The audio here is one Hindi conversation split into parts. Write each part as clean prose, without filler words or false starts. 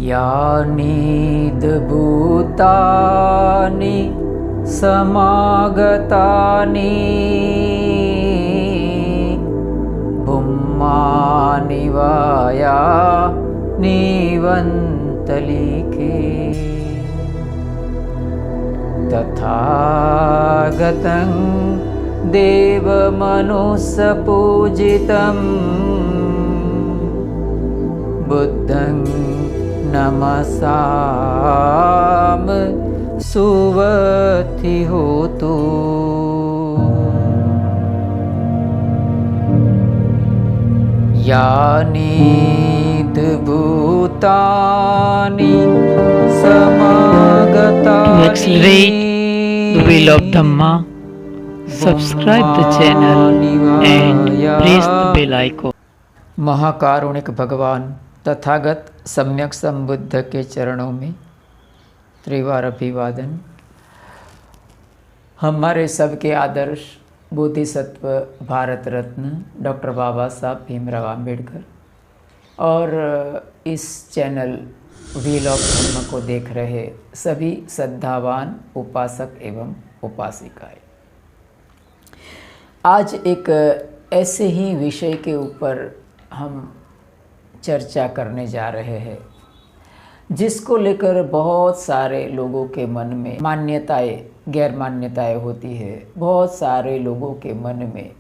यानिद्भूतानि समागतानि बुम्मानि वाया निवन्तलिके तथागतं देवमनुष्यपूजितं बुद्धं नमसाम सुवति होतु। यानिद्भूतानि समागतानि। To accelerate the wheel of Dhamma, subscribe the channel and press the bell icon. महाकारुणिक भगवान तथागत सम्यक संबुद्ध के चरणों में त्रिवार अभिवादन। हमारे सबके आदर्श बोधिसत्व भारत रत्न डॉक्टर बाबा साहब भीमराव अम्बेडकर और इस चैनल व्हील ऑफ धम्म को देख रहे सभी श्रद्धावान उपासक एवं उपासिकाएं, आज एक ऐसे ही विषय के ऊपर हम चर्चा करने जा रहे हैं जिसको लेकर बहुत सारे लोगों के मन में मान्यताएं गैर मान्यताएं होती है। बहुत सारे लोगों के मन में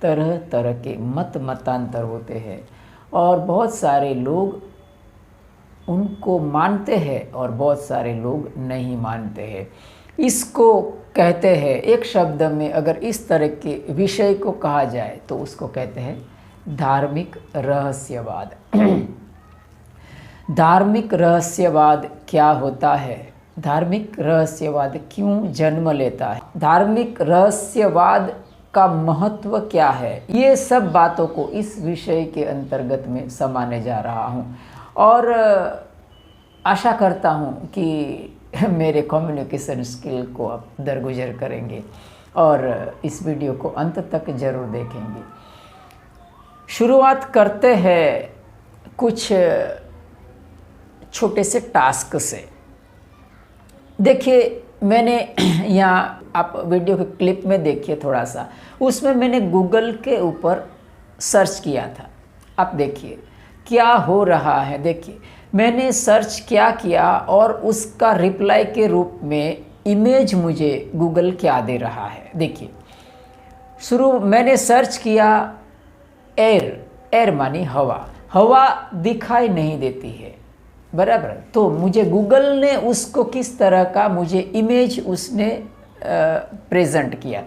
तरह तरह के मतांतर होते हैं और बहुत सारे लोग उनको मानते हैं और बहुत सारे लोग नहीं मानते हैं। इसको कहते हैं, एक शब्द में अगर इस तरह के विषय को कहा जाए तो उसको कहते हैं धार्मिक रहस्यवाद। धार्मिक रहस्यवाद क्या होता है? धार्मिक रहस्यवाद क्यों जन्म लेता है? धार्मिक रहस्यवाद का महत्व क्या है? ये सब बातों को इस विषय के अंतर्गत में समाने जा रहा हूँ और आशा करता हूँ कि मेरे कम्युनिकेशन स्किल को आप दरगुजर करेंगे और इस वीडियो को अंत तक ज़रूर देखेंगे। शुरुआत करते हैं कुछ छोटे से टास्क से। देखिए, मैंने यहाँ आप वीडियो के क्लिप में देखिए थोड़ा सा, उसमें मैंने गूगल के ऊपर सर्च किया था। आप देखिए क्या हो रहा है। देखिए, मैंने सर्च क्या किया और उसका रिप्लाई के रूप में इमेज मुझे गूगल क्या दे रहा है। देखिए, मैंने सर्च किया एयर मानी हवा। हवा दिखाई नहीं देती है, बराबर। तो मुझे गूगल ने उसको किस तरह का मुझे इमेज उसने प्रेजेंट किया।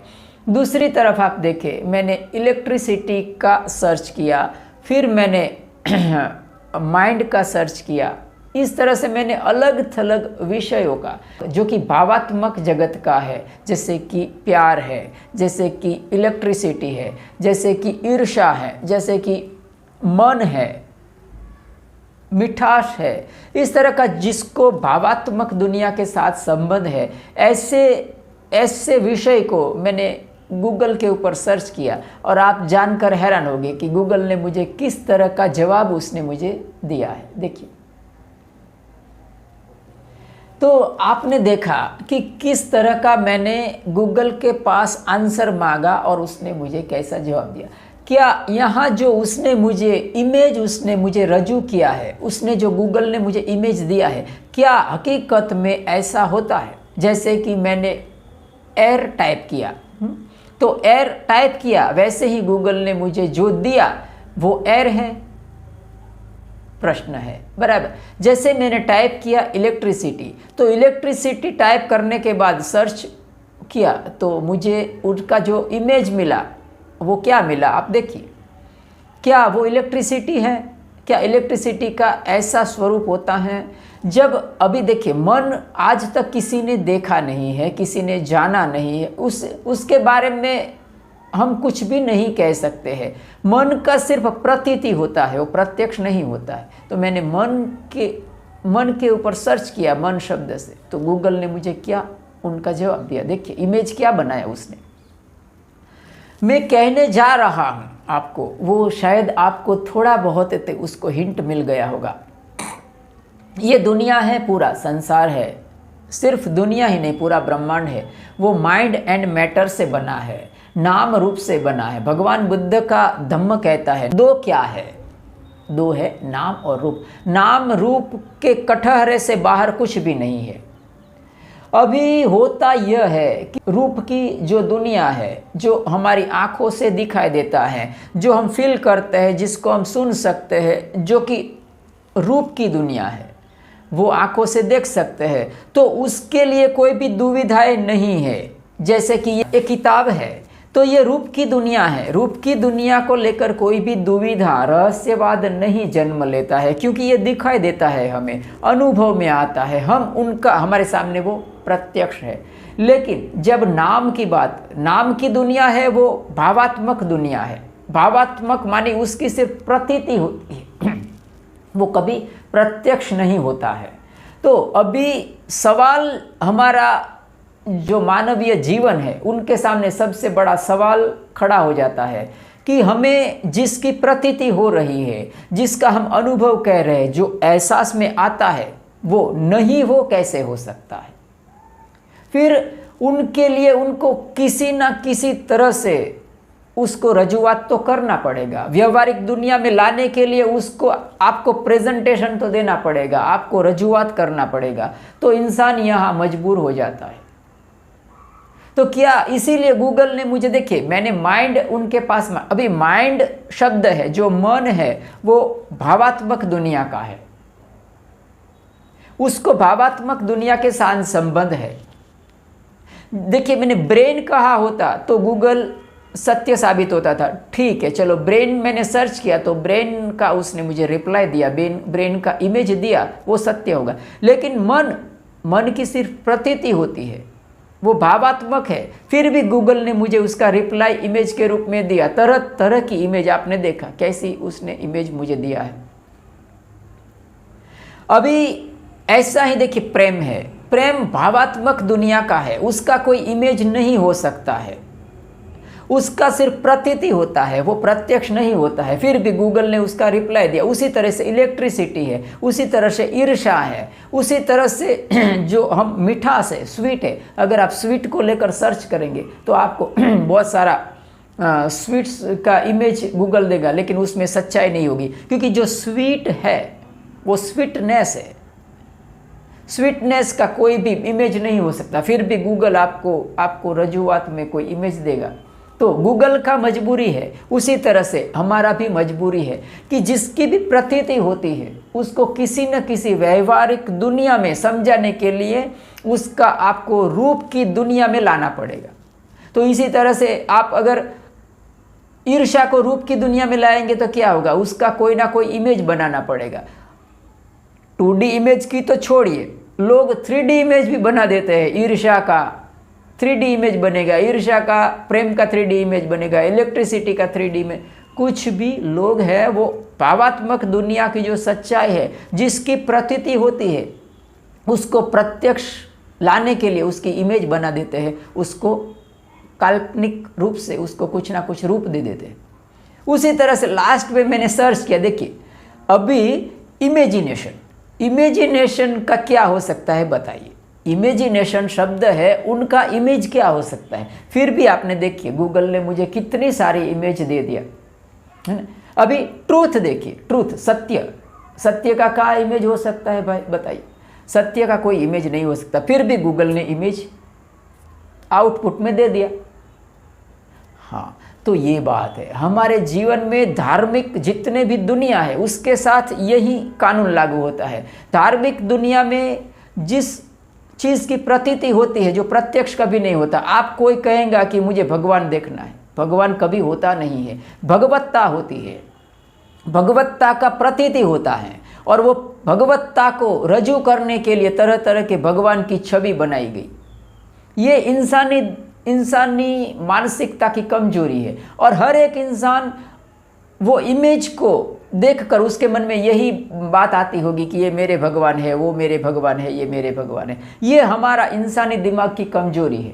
दूसरी तरफ आप देखें, मैंने इलेक्ट्रिसिटी का सर्च किया, फिर मैंने माइंड का सर्च किया। इस तरह से मैंने अलग थलग विषयों का जो कि भावात्मक जगत का है, जैसे कि प्यार है, जैसे कि इलेक्ट्रिसिटी है, जैसे कि ईर्ष्या है, जैसे कि मन है, मिठास है, इस तरह का जिसको भावात्मक दुनिया के साथ संबंध है, ऐसे विषय को मैंने गूगल के ऊपर सर्च किया और आप जानकर हैरान होंगे कि गूगल ने मुझे किस तरह का जवाब उसने मुझे दिया है। देखिए, तो आपने देखा कि किस तरह का मैंने गूगल के पास आंसर मांगा और उसने मुझे कैसा जवाब दिया। क्या यहाँ जो उसने मुझे रजू किया है, उसने जो गूगल ने मुझे इमेज दिया है, क्या हकीकत में ऐसा होता है? जैसे कि मैंने एयर टाइप किया, तो एयर टाइप किया, वैसे ही गूगल ने मुझे जो दिया वो एयर है? प्रश्न है, बराबर। जैसे मैंने टाइप किया इलेक्ट्रिसिटी, तो इलेक्ट्रिसिटी टाइप करने के बाद सर्च किया तो मुझे उसका जो इमेज मिला वो क्या मिला? आप देखिए, क्या वो इलेक्ट्रिसिटी है? क्या इलेक्ट्रिसिटी का ऐसा स्वरूप होता है? जब अभी देखिए, मन आज तक किसी ने देखा नहीं है, किसी ने जाना नहीं है, उसके बारे में हम कुछ भी नहीं कह सकते हैं। मन का सिर्फ प्रतीति होता है, वो प्रत्यक्ष नहीं होता है। तो मैंने मन के ऊपर सर्च किया, मन शब्द से, तो गूगल ने मुझे क्या उनका जवाब दिया। देखिए, इमेज क्या बनाया उसने। मैं कहने जा रहा हूँ आपको, वो शायद आपको थोड़ा बहुत उसको हिंट मिल गया होगा। ये दुनिया है, पूरा संसार है, सिर्फ दुनिया ही नहीं पूरा ब्रह्मांड है, वो माइंड एंड मैटर से बना है, नाम रूप से बना है। भगवान बुद्ध का धम्म कहता है दो क्या है, दो है नाम और रूप। नाम रूप के कटहरे से बाहर कुछ भी नहीं है। अभी होता यह है कि रूप की जो दुनिया है, जो हमारी आंखों से दिखाई देता है, जो हम फील करते हैं, जिसको हम सुन सकते हैं, जो कि रूप की दुनिया है, वो आंखों से देख सकते हैं, तो उसके लिए कोई भी दुविधाएं नहीं है। जैसे कि ये एक किताब है तो ये रूप की दुनिया है, रूप की दुनिया को लेकर कोई भी दुविधा रहस्यवाद नहीं जन्म लेता है, क्योंकि ये दिखाई देता है, हमें अनुभव में आता है, हम उनका हमारे सामने वो प्रत्यक्ष है। लेकिन जब नाम की बात, नाम की दुनिया है, वो भावात्मक दुनिया है। भावात्मक माने उसकी सिर्फ प्रतीति होती है, वो कभी प्रत्यक्ष नहीं होता है। तो अभी सवाल हमारा जो मानवीय जीवन है उनके सामने सबसे बड़ा सवाल खड़ा हो जाता है कि हमें जिसकी प्रतीति हो रही है, जिसका हम अनुभव कह रहे हैं, जो एहसास में आता है, वो नहीं वो कैसे हो सकता है। फिर उनके लिए उनको किसी ना किसी तरह से उसको रजूआत तो करना पड़ेगा। व्यवहारिक दुनिया में लाने के लिए उसको आपको प्रेजेंटेशन तो देना पड़ेगा, आपको रजूआत करना पड़ेगा। तो इंसान यहाँ मजबूर हो जाता है। तो क्या इसीलिए गूगल ने मुझे, देखिए मैंने माइंड उनके पास, अभी माइंड शब्द है, जो मन है वो भावात्मक दुनिया का है, उसको भावात्मक दुनिया के साथ संबंध है। देखिए मैंने ब्रेन कहा होता तो गूगल सत्य साबित होता था, ठीक है चलो ब्रेन मैंने सर्च किया तो ब्रेन का उसने मुझे रिप्लाई दिया, ब्रेन का इमेज दिया, वो सत्य होगा। लेकिन मन की सिर्फ प्रतीति होती है, वो भावात्मक है, फिर भी गूगल ने मुझे उसका रिप्लाई इमेज के रूप में दिया। तरह तरह की इमेज आपने देखा, कैसी उसने इमेज मुझे दिया है। अभी ऐसा ही देखिए प्रेम है, प्रेम भावात्मक दुनिया का है, उसका कोई इमेज नहीं हो सकता है, उसका सिर्फ प्रतीति होता है, वो प्रत्यक्ष नहीं होता है, फिर भी गूगल ने उसका रिप्लाई दिया। उसी तरह से इलेक्ट्रिसिटी है, उसी तरह से ईर्ष्या है, उसी तरह से जो हम मिठास है, स्वीट है। अगर आप स्वीट को लेकर सर्च करेंगे तो आपको बहुत सारा स्वीट्स का इमेज गूगल देगा, लेकिन उसमें सच्चाई नहीं होगी, क्योंकि जो स्वीट है वो स्वीटनेस है, स्वीटनेस का कोई भी इमेज नहीं हो सकता। फिर भी गूगल आपको रजूआत में कोई इमेज देगा। तो गूगल का मजबूरी है, उसी तरह से हमारा भी मजबूरी है कि जिसकी भी प्रतीति होती है उसको किसी न किसी व्यवहारिक दुनिया में समझाने के लिए उसका आपको रूप की दुनिया में लाना पड़ेगा। तो इसी तरह से आप अगर ईर्ष्या को रूप की दुनिया में लाएंगे तो क्या होगा, उसका कोई ना कोई इमेज बनाना पड़ेगा। 2D इमेज की तो छोड़िए, लोग 3D इमेज भी बना देते हैं। ईर्ष्या का 3D इमेज बनेगा, ईर्ष्या का, प्रेम का 3D इमेज बनेगा, इलेक्ट्रिसिटी का 3D में। कुछ भी लोग हैं वो भावात्मक दुनिया की जो सच्चाई है, जिसकी प्रतीति होती है, उसको प्रत्यक्ष लाने के लिए उसकी इमेज बना देते हैं, उसको काल्पनिक रूप से उसको कुछ ना कुछ रूप दे देते हैं। उसी तरह से लास्ट में मैंने सर्च किया, देखिए अभी इमेजिनेशन का क्या हो सकता है बताइए। इमेजिनेशन शब्द है, उनका इमेज क्या हो सकता है। फिर भी आपने देखिए गूगल ने मुझे कितनी सारी इमेज दे दिया है ना। अभी ट्रूथ देखिए, ट्रूथ सत्य का क्या इमेज हो सकता है भाई बताइए। सत्य का कोई इमेज नहीं हो सकता, फिर भी गूगल ने इमेज आउटपुट में दे दिया। हाँ, तो ये बात है, हमारे जीवन में धार्मिक जितने भी दुनिया है उसके साथ यही कानून लागू होता है। धार्मिक दुनिया में जिस चीज़ की प्रतीति होती है, जो प्रत्यक्ष कभी नहीं होता। आप कोई कहेगा कि मुझे भगवान देखना है, भगवान कभी होता नहीं है, भगवत्ता होती है, भगवत्ता का प्रतीति होता है, और वो भगवत्ता को रजू करने के लिए तरह तरह के भगवान की छवि बनाई गई। ये इंसानी मानसिकता की कमजोरी है, और हर एक इंसान वो इमेज को देखकर उसके मन में यही बात आती होगी कि ये मेरे भगवान है, वो मेरे भगवान है, ये मेरे भगवान है। ये हमारा इंसानी दिमाग की कमजोरी है।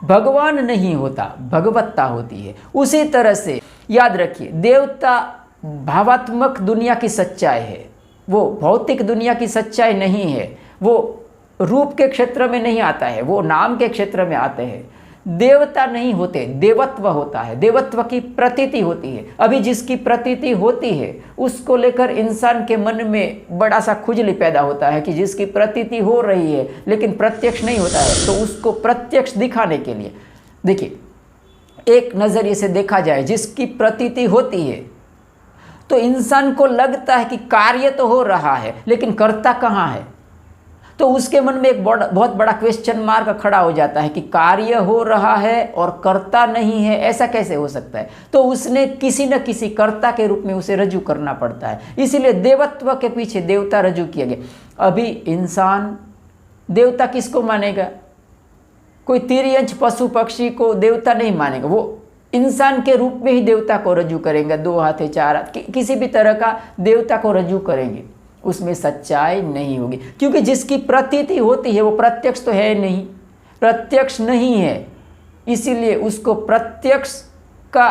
भगवान नहीं होता, भगवत्ता होती है। उसी तरह से याद रखिए, देवता भावात्मक दुनिया की सच्चाई है, वो भौतिक दुनिया की सच्चाई नहीं है, वो रूप के क्षेत्र में नहीं आता है, वो नाम के क्षेत्र में आते हैं। देवता नहीं होते, देवत्व होता है, देवत्व की प्रतीति होती है। अभी जिसकी प्रतीति होती है उसको लेकर इंसान के मन में बड़ा सा खुजली पैदा होता है कि जिसकी प्रतीति हो रही है लेकिन प्रत्यक्ष नहीं होता है, तो उसको प्रत्यक्ष दिखाने के लिए, देखिए एक नज़रिए से देखा जाए, जिसकी प्रतीति होती है तो इंसान को लगता है कि कार्य तो हो रहा है लेकिन कर्ता कहाँ है, तो उसके मन में एक बहुत बड़ा क्वेश्चन मार्क खड़ा हो जाता है कि कार्य हो रहा है और कर्ता नहीं है, ऐसा कैसे हो सकता है। तो उसने किसी न किसी कर्ता के रूप में उसे रजू करना पड़ता है, इसीलिए देवत्व के पीछे देवता रजू किया गया। अभी इंसान देवता किसको मानेगा? कोई तिर्यंच पशु पक्षी को देवता नहीं मानेगा, वो इंसान के रूप में ही देवता को रजू करेंगे, 2 हाथ है 4 हाथ, किसी भी तरह का देवता को रजू करेंगे, उसमें सच्चाई नहीं होगी। क्योंकि जिसकी प्रतीति होती है वो प्रत्यक्ष तो है नहीं, प्रत्यक्ष नहीं है, इसीलिए उसको प्रत्यक्ष का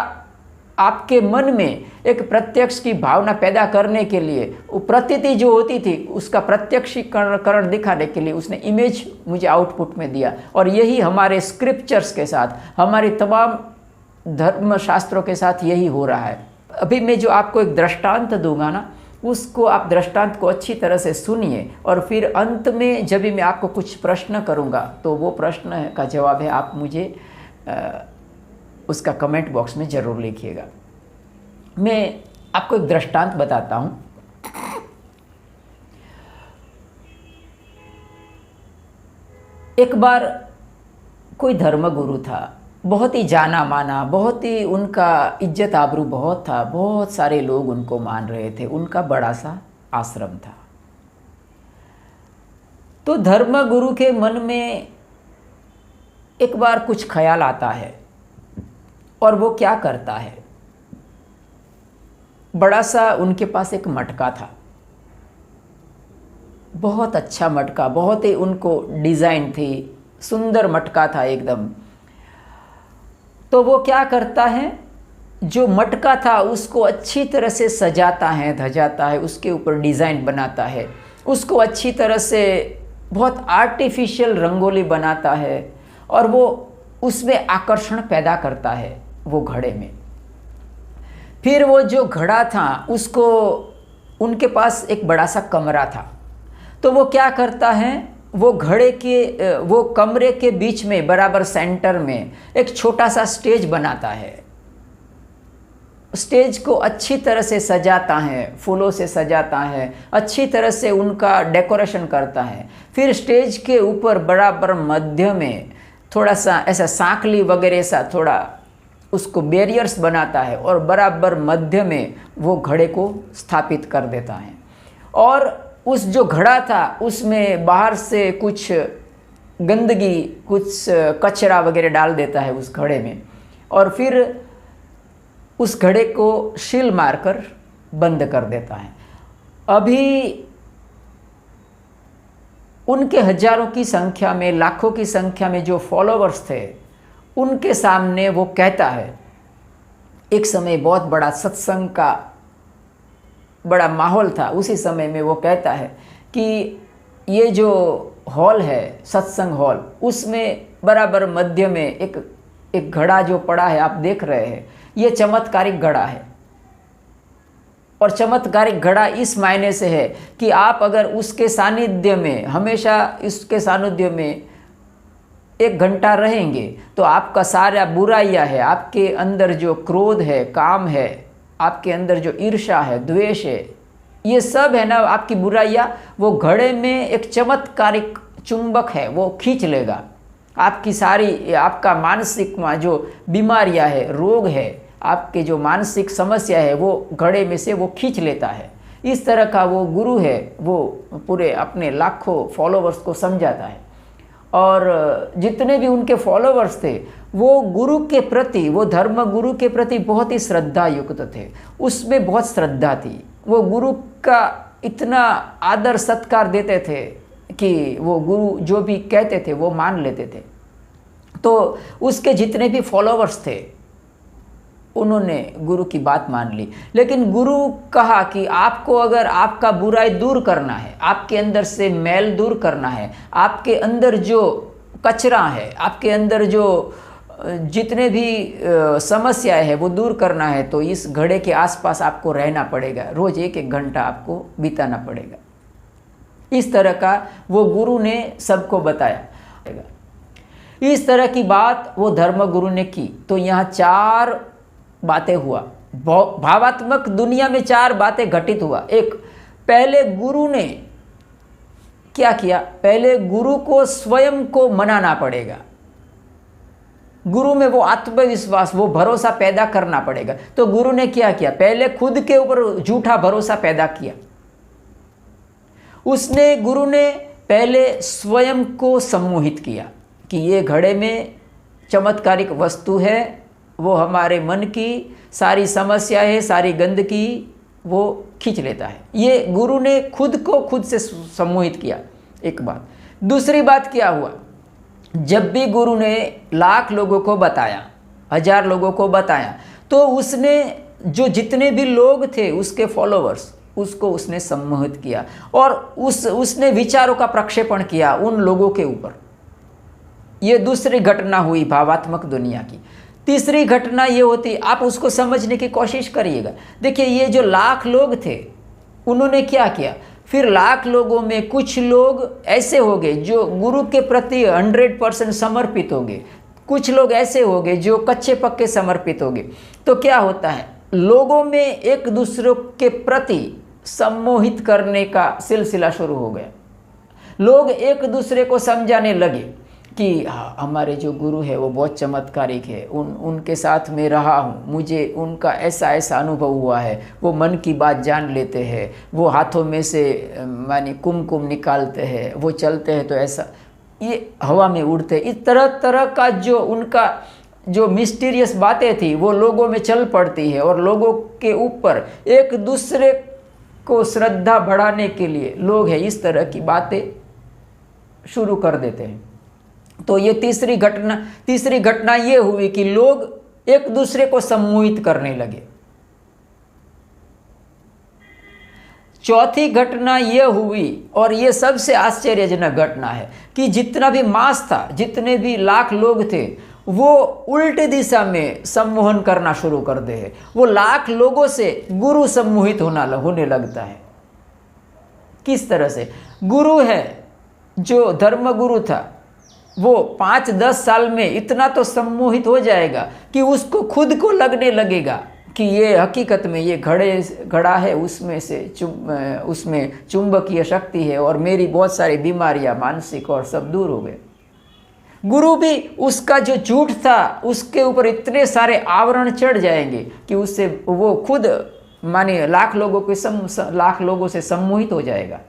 आपके मन में एक प्रत्यक्ष की भावना पैदा करने के लिए वो प्रतीति जो होती थी उसका प्रत्यक्षीकरण दिखाने के लिए उसने इमेज मुझे आउटपुट में दिया। और यही हमारे स्क्रिप्चर्स के साथ, हमारे तमाम धर्म शास्त्रों के साथ यही हो रहा है। अभी मैं जो आपको एक दृष्टांत दूंगा ना, उसको आप दृष्टांत को अच्छी तरह से सुनिए और फिर अंत में जब भी मैं आपको कुछ प्रश्न करूंगा तो वो प्रश्न का जवाब है आप मुझे उसका कमेंट बॉक्स में ज़रूर लिखिएगा। मैं आपको एक दृष्टांत बताता हूँ। एक बार कोई धर्मगुरु था, बहुत ही जाना माना, बहुत ही उनका इज्जत आबरू बहुत था, बहुत सारे लोग उनको मान रहे थे, उनका बड़ा सा आश्रम था। तो धर्मगुरु के मन में एक बार कुछ ख्याल आता है और वो क्या करता है, बड़ा सा उनके पास एक मटका था, बहुत अच्छा मटका, बहुत ही उनको डिज़ाइन थी, सुंदर मटका था एकदम। तो वो क्या करता है, जो मटका था उसको अच्छी तरह से सजाता है, धजाता है, उसके ऊपर डिज़ाइन बनाता है, उसको अच्छी तरह से बहुत आर्टिफिशियल रंगोली बनाता है और वो उसमें आकर्षण पैदा करता है वो घड़े में। फिर वो जो घड़ा था उसको, उनके पास एक बड़ा सा कमरा था, तो वो क्या करता है, वो घड़े के वो कमरे के बीच में बराबर सेंटर में एक छोटा सा स्टेज बनाता है। स्टेज को अच्छी तरह से सजाता है, फूलों से सजाता है, अच्छी तरह से उनका डेकोरेशन करता है। फिर स्टेज के ऊपर बराबर मध्य में थोड़ा सा ऐसा सांकली वगैरह सा थोड़ा उसको बैरियर्स बनाता है और बराबर मध्य में वो घड़े को स्थापित कर देता है। और उस जो घड़ा था उसमें बाहर से कुछ गंदगी, कुछ कचरा वगैरह डाल देता है उस घड़े में और फिर उस घड़े को शील मारकर बंद कर देता है। अभी उनके हजारों की संख्या में, लाखों की संख्या में जो फॉलोवर्स थे उनके सामने वो कहता है, एक समय बहुत बड़ा सत्संग का बड़ा माहौल था, उसी समय में वो कहता है कि ये जो हॉल है, सत्संग हॉल, उसमें बराबर मध्य में एक घड़ा जो पड़ा है, आप देख रहे हैं, ये चमत्कारिक घड़ा है। और चमत्कारिक घड़ा इस मायने से है कि आप अगर उसके सानिध्य में, हमेशा इसके सानिध्य में 1 घंटा रहेंगे तो आपका सारा बुराइयाँ है, आपके अंदर जो क्रोध है, काम है, आपके अंदर जो ईर्ष्या है, द्वेष है, ये सब है ना आपकी बुराइयाँ, वो घड़े में एक चमत्कारिक चुंबक है, वो खींच लेगा। आपकी सारी, आपका मानसिक जो बीमारियाँ है, रोग है, आपके जो मानसिक समस्या है, वो घड़े में से वो खींच लेता है। इस तरह का वो गुरु है, वो पूरे अपने लाखों फॉलोवर्स को समझाता है। और जितने भी उनके फॉलोवर्स थे वो गुरु के प्रति, वो धर्म गुरु के प्रति बहुत ही श्रद्धा युक्त थे, उसमें बहुत श्रद्धा थी। वो गुरु का इतना आदर सत्कार देते थे कि वो गुरु जो भी कहते थे वो मान लेते थे। तो उसके जितने भी फॉलोवर्स थे उन्होंने गुरु की बात मान ली। लेकिन गुरु कहा कि आपको अगर आपका बुराई दूर करना है, आपके अंदर से मैल दूर करना है, आपके अंदर जो कचरा है, आपके अंदर जो जितने भी समस्याएं हैं वो दूर करना है, तो इस घड़े के आसपास आपको रहना पड़ेगा, रोज 1-1 घंटा आपको बिताना पड़ेगा। इस तरह का वो गुरु ने सबको बताया। इस तरह की बात वो धर्मगुरु ने की। तो यहाँ 4 बातें हुआ, भावात्मक दुनिया में 4 बातें घटित हुआ। एक, पहले गुरु ने क्या किया? पहले गुरु को स्वयं को मनाना पड़ेगा, गुरु में वो आत्मविश्वास, वो भरोसा पैदा करना पड़ेगा। तो गुरु ने क्या किया? पहले खुद के ऊपर झूठा भरोसा पैदा किया। गुरु ने पहले स्वयं को सम्मोहित किया कि ये घड़े में चमत्कारिक वस्तु है, वो हमारे मन की सारी समस्या है, सारी गंदगी वो खींच लेता है। ये गुरु ने खुद को खुद से सम्मोहित किया, एक बात। दूसरी बात क्या हुआ? जब भी गुरु ने 1,00,000 लोगों को बताया, 1000 लोगों को बताया, तो उसने जो जितने भी लोग थे उसके फॉलोवर्स, उसको उसने सम्मोहित किया और उसने विचारों का प्रक्षेपण किया उन लोगों के ऊपर। ये दूसरी घटना हुई भावात्मक दुनिया की। तीसरी घटना ये होती, आप उसको समझने की कोशिश करिएगा। देखिए, ये जो 1,00,000 लोग थे, उन्होंने क्या किया? फिर 1,00,000 लोगों में कुछ लोग ऐसे हो गए जो गुरु के प्रति 100% समर्पित हो गए, कुछ लोग ऐसे हो गए जो कच्चे पक्के समर्पित हो गए। तो क्या होता है, लोगों में एक दूसरे के प्रति सम्मोहित करने का सिलसिला शुरू हो गया। लोग एक दूसरे को समझाने लगे कि हमारे जो गुरु है वो बहुत चमत्कारिक है, उनके साथ में रहा हूँ, मुझे उनका ऐसा ऐसा अनुभव हुआ है, वो मन की बात जान लेते हैं, वो हाथों में से मानी कुमकुम निकालते हैं, वो चलते हैं तो ऐसा, ये हवा में उड़ते। इस तरह तरह का जो उनका जो मिस्टीरियस बातें थी वो लोगों में चल पड़ती है और लोगों के ऊपर एक दूसरे को श्रद्धा बढ़ाने के लिए लोग हैं इस तरह की बातें शुरू कर देते हैं। तो ये तीसरी घटना ये हुई कि लोग एक दूसरे को सम्मोहित करने लगे। चौथी घटना ये हुई, और ये सबसे आश्चर्यजनक घटना है, कि जितना भी मास था, जितने भी 1,00,000 लोग थे, वो उल्टे दिशा में सम्मोहन करना शुरू कर दे है। वो 1,00,000 लोगों से गुरु सम्मोहित होने लगता है। किस तरह से? गुरु है, जो धर्म गुरु था, वो 5-10 साल में इतना तो सम्मोहित हो जाएगा कि उसको खुद को लगने लगेगा कि ये हकीकत में ये घड़ा है, उसमें चुंबकीय शक्ति है और मेरी बहुत सारी बीमारियां मानसिक और सब दूर हो गए। गुरु भी उसका जो झूठ था उसके ऊपर इतने सारे आवरण चढ़ जाएंगे कि उससे वो खुद माने 1,00,000 लोगों से सम्मोहित हो जाएगा।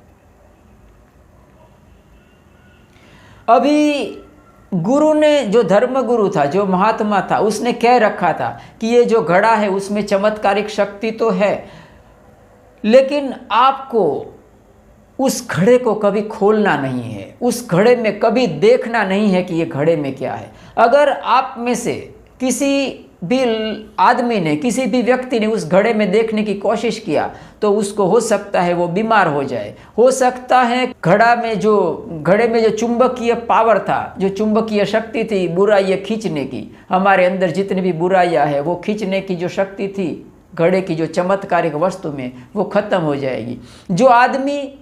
अभी गुरु ने, जो धर्म गुरु था, जो महात्मा था, उसने कह रखा था कि ये जो घड़ा है उसमें चमत्कारिक शक्ति तो है, लेकिन आपको उस घड़े को कभी खोलना नहीं है, उस घड़े में कभी देखना नहीं है कि ये घड़े में क्या है। अगर आप में से किसी भी आदमी ने, किसी भी व्यक्ति ने उस घड़े में देखने की कोशिश किया तो उसको हो सकता है वो बीमार हो जाए। हो सकता है घड़े में जो चुंबकीय पावर था, जो चुंबकीय शक्ति थी बुराइयाँ खींचने की, हमारे अंदर जितनी भी बुराइयाँ है वो खींचने की जो शक्ति थी घड़े की, जो चमत्कारिक वस्तु में, वो खत्म हो जाएगी। जो आदमी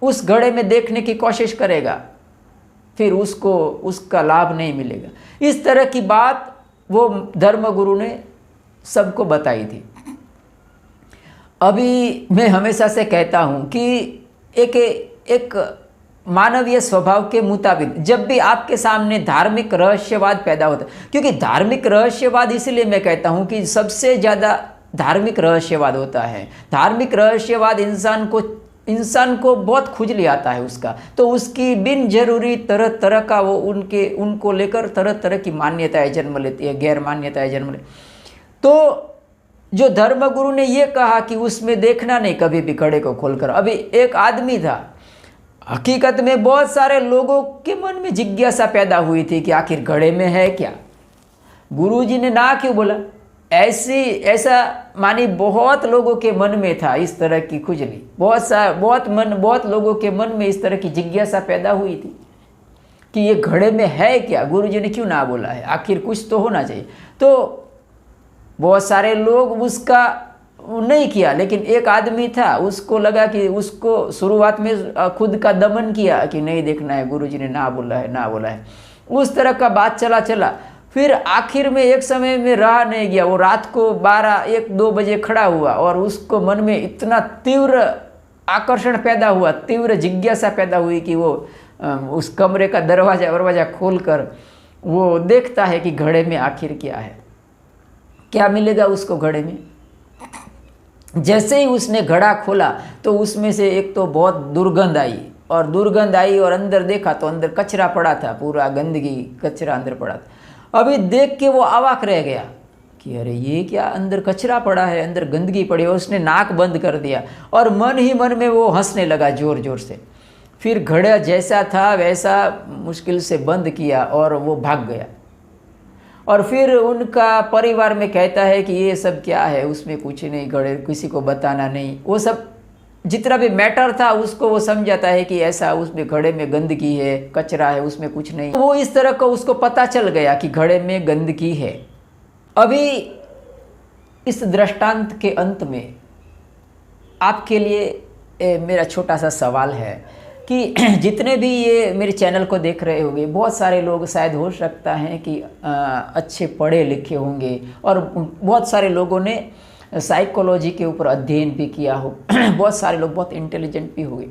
उस घड़े में देखने की कोशिश करेगा फिर उसको उसका लाभ नहीं मिलेगा। इस तरह की बात वो धर्मगुरु ने सबको बताई थी। अभी मैं हमेशा से कहता हूँ कि एक मानवीय स्वभाव के मुताबिक जब भी आपके सामने धार्मिक रहस्यवाद पैदा होता है, क्योंकि धार्मिक रहस्यवाद इसलिए मैं कहता हूँ कि सबसे ज़्यादा धार्मिक रहस्यवाद होता है। धार्मिक रहस्यवाद इंसान को बहुत खुजली आता है उसका, तो उसकी बिन जरूरी तरह तरह का वो उनको लेकर तरह तरह की मान्यताएं जन्म लेती है, गैर मान्यताएं जन्म लेती। तो जो धर्मगुरु ने ये कहा कि उसमें देखना नहीं कभी भी घड़े को खोलकर। अभी एक आदमी था, हकीकत में बहुत सारे लोगों के मन में जिज्ञासा पैदा हुई थी कि आखिर घड़े में है क्या। गुरुजी ने ना क्यों बोला? ऐसा मानी बहुत लोगों के मन में था इस तरह की खुजली, बहुत लोगों के मन में इस तरह की जिज्ञासा पैदा हुई थी कि ये घड़े में है क्या, गुरुजी ने क्यों ना बोला है, आखिर कुछ तो होना चाहिए। तो बहुत सारे लोग उसका नहीं किया, लेकिन एक आदमी था, उसको लगा कि उसको शुरुआत में खुद का दमन किया कि नहीं देखना है, गुरुजी ने ना बोला है। उस तरह का बात चला, फिर आखिर में एक समय में रहा नहीं गया, वो रात को 12-1-2 बजे खड़ा हुआ और उसको मन में इतना तीव्र आकर्षण पैदा हुआ, तीव्र जिज्ञासा पैदा हुई कि वो उस कमरे का दरवाज़ा खोलकर वो देखता है कि घड़े में आखिर क्या है, क्या मिलेगा उसको घड़े में। जैसे ही उसने घड़ा खोला तो उसमें से एक तो बहुत दुर्गंध आई और अंदर देखा तो अंदर कचरा पड़ा था, पूरा गंदगी कचरा अंदर पड़ा था। अभी देख के वो अवाक रह गया कि अरे ये क्या, अंदर कचरा पड़ा है, अंदर गंदगी पड़ी है। उसने नाक बंद कर दिया और मन ही मन में वो हंसने लगा जोर से। फिर घड़ा जैसा था वैसा मुश्किल से बंद किया और वो भाग गया। और फिर उनका परिवार में कहता है कि ये सब क्या है, उसमें कुछ नहीं, घड़े किसी को बताना नहीं। वो सब जितना भी मैटर था उसको वो समझाता है कि ऐसा उसमें घड़े में गंदगी है, कचरा है, उसमें कुछ नहीं। वो इस तरह का उसको पता चल गया कि घड़े में गंदगी है। अभी इस दृष्टांत के अंत में आपके लिए मेरा छोटा सा सवाल है कि जितने भी ये मेरे चैनल को देख रहे होंगे, बहुत सारे लोग शायद हो सकता है कि अच्छे पढ़े लिखे होंगे और बहुत सारे लोगों ने साइकोलॉजी के ऊपर अध्ययन भी किया हो, बहुत सारे लोग बहुत इंटेलिजेंट भी हुए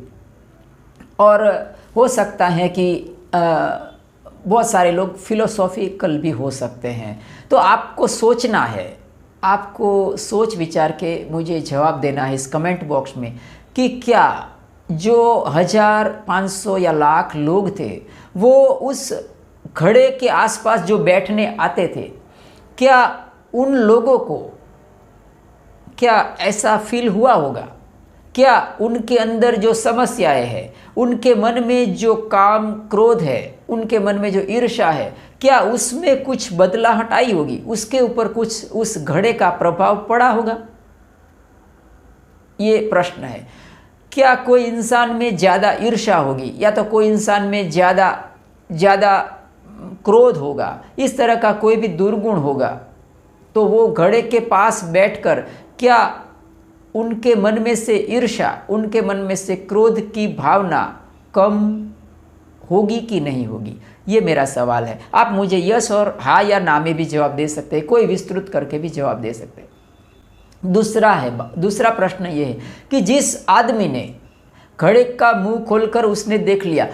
और हो सकता है कि बहुत सारे लोग फिलोसॉफिकल भी हो सकते हैं। तो आपको सोचना है, आपको सोच विचार के मुझे जवाब देना है इस कमेंट बॉक्स में कि क्या जो 1000, 500 या लाख लोग थे वो उस घड़े के आसपास जो बैठने आते थे, क्या उन लोगों को क्या ऐसा फील हुआ होगा? क्या उनके अंदर जो समस्याएं हैं, उनके मन में जो काम क्रोध है, उनके मन में जो ईर्ष्या है, क्या उसमें कुछ बदलाहट आई होगी? उसके ऊपर कुछ उस घड़े का प्रभाव पड़ा होगा? ये प्रश्न है। क्या कोई इंसान में ज़्यादा ईर्ष्या होगी या तो कोई इंसान में ज़्यादा क्रोध होगा, इस तरह का कोई भी दुर्गुण होगा, तो वो घड़े के पास बैठकर क्या उनके मन में से ईर्ष्या, उनके मन में से क्रोध की भावना कम होगी कि नहीं होगी? ये मेरा सवाल है। आप मुझे यस और हाँ या ना में भी जवाब दे सकते हैं, कोई विस्तृत करके भी जवाब दे सकते हैं। दूसरा प्रश्न ये है कि जिस आदमी ने घड़े का मुंह खोलकर उसने देख लिया,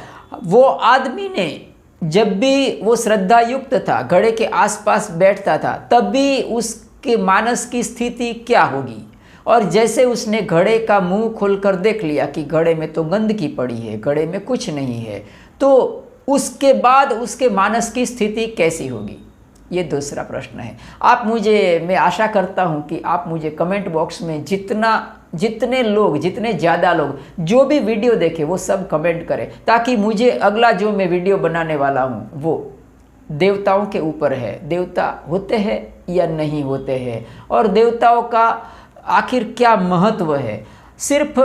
वो आदमी ने जब भी वो श्रद्धा युक्त था, घड़े के आसपास बैठता था, तब भी उसके मानस की स्थिति क्या होगी? और जैसे उसने घड़े का मुंह खोलकर देख लिया कि घड़े में तो गंदगी पड़ी है, घड़े में कुछ नहीं है, तो उसके बाद उसके मानस की स्थिति कैसी होगी? ये दूसरा प्रश्न है। मैं आशा करता हूँ कि आप मुझे कमेंट बॉक्स में जितने ज़्यादा लोग जो भी वीडियो देखे वो सब कमेंट करें, ताकि मुझे अगला जो मैं वीडियो बनाने वाला हूँ वो देवताओं के ऊपर है। देवता होते हैं या नहीं होते हैं, और देवताओं का आखिर क्या महत्व है। सिर्फ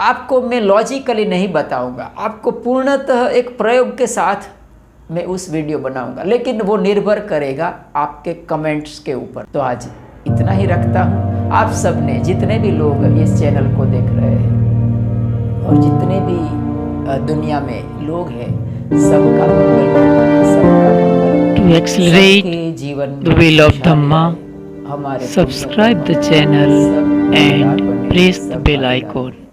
आपको मैं लॉजिकली नहीं बताऊंगा, आपको पूर्णतः एक प्रयोग के साथ मैं उस वीडियो बनाऊंगा, लेकिन वो निर्भर करेगा आपके कमेंट्स के ऊपर। तो आज इतना ही रखता हूँ। आप सब ने, जितने भी लोग इस चैनल को देख रहे हैं और जितने भी दुनिया में लोग हैं, सबका मंगल, To accelerate जीवन the wheel of Dhamma, subscribe the channel and press the bell icon.